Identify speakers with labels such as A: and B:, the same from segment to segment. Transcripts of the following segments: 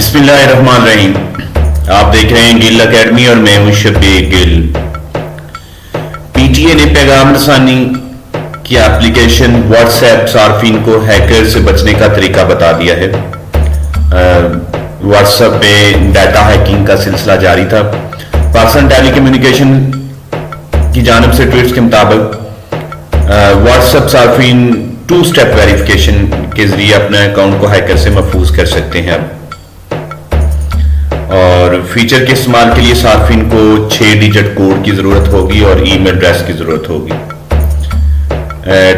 A: بسم اللہ الرحمن الرحیم. آپ دیکھ رہے ہیں گل اکیڈمی اور میں ہوں شبیر گل. پی ٹی اے نے پیغام رسانی کی اپلیکیشن واٹس ایپ صارفین کو ہیکر سے بچنے کا طریقہ بتا دیا ہے. واٹس ایپ پہ ڈیٹا ہیکنگ کا سلسلہ جاری تھا. پاکستان ٹیلی کمیونیکیشن کی جانب سے ٹویٹس کے مطابق واٹس ایپ صارفین 2 اسٹیپ ویریفیکیشن کے ذریعے اپنے اکاؤنٹ کو ہیکر سے محفوظ کر سکتے ہیں. اور فیچر کے استعمال کے لیے صارفین کو 6 ڈیجٹ کوڈ کی ضرورت ہوگی اور ای میل ایڈریس کی ضرورت ہوگی.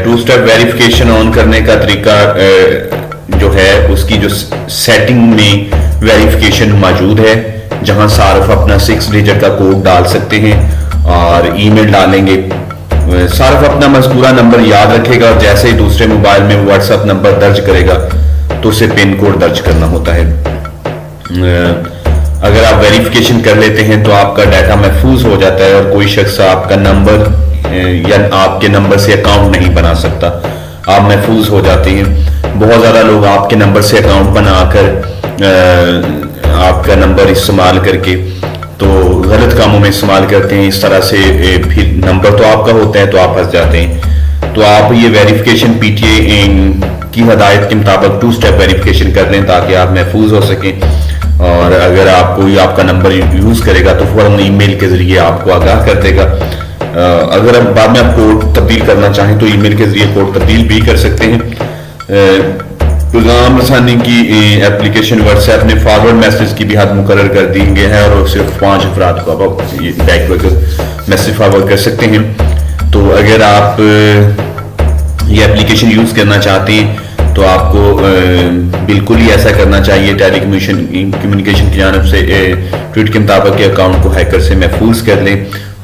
A: 2 اسٹیپ ویریفیکیشن آن کرنے کا طریقہ جو ہے اس کی جو سیٹنگ میں ویریفیکیشن موجود ہے جہاں صارف اپنا 6 ڈیجٹ کا کوڈ ڈال سکتے ہیں اور ای میل ڈالیں گے. صارف اپنا مذکورہ نمبر یاد رکھے گا اور جیسے ہی دوسرے موبائل میں واٹس ایپ نمبر درج کرے گا تو اسے پن کوڈ درج کرنا ہوتا ہے. اگر آپ ویریفیکیشن کر لیتے ہیں تو آپ کا ڈیٹا محفوظ ہو جاتا ہے اور کوئی شخص آپ کا نمبر یا آپ کے نمبر سے اکاؤنٹ نہیں بنا سکتا. آپ محفوظ ہو جاتے ہیں. بہت زیادہ لوگ آپ کے نمبر سے اکاؤنٹ بنا کر آپ کا نمبر استعمال کر کے تو غلط کاموں میں استعمال کرتے ہیں. اس طرح سے پھر نمبر تو آپ کا ہوتا ہے تو آپ پھنس جاتے ہیں. تو آپ یہ ویریفیکیشن پی ٹی اے کی ہدایت کے مطابق 2 اسٹیپ ویریفیکیشن کر لیں تاکہ آپ محفوظ ہو سکیں. اور اگر آپ کوئی آپ کا نمبر یوز کرے گا تو فوراً ای میل کے ذریعے آپ کو آگاہ کر دے گا. اگر اب بعد میں آپ کوڈ تبدیل کرنا چاہیں تو ای میل کے ذریعے کوڈ تبدیل بھی کر سکتے ہیں. پیغام رسانی کی اپلیکیشن واٹس ایپ نے فارورڈ میسج کی بھی حد مقرر کر دی گئی ہے اور صرف 5 افراد کو آپ بیک میسج فارورڈ کر سکتے ہیں. تو اگر آپ یہ اپلیکیشن یوز کرنا چاہتے ہیں تو آپ کو بالکل ہی ایسا کرنا چاہیے. ٹیلی کمیونیکیشن کی جانب سے ٹویٹ کے مطابق کہ اکاؤنٹ کو ہیکر سے محفوظ کر لیں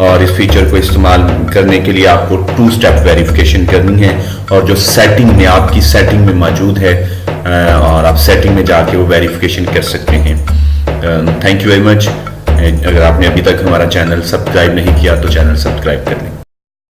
A: اور اس فیچر کو استعمال کرنے کے لیے آپ کو 2 اسٹیپ ویریفیکیشن کرنی ہے اور جو سیٹنگ میں آپ کی سیٹنگ میں موجود ہے اور آپ سیٹنگ میں جا کے وہ ویریفیکیشن کر سکتے ہیں. Thank you very much. اگر آپ نے ابھی تک ہمارا چینل سبسکرائب نہیں کیا تو چینل سبسکرائب کر لیں.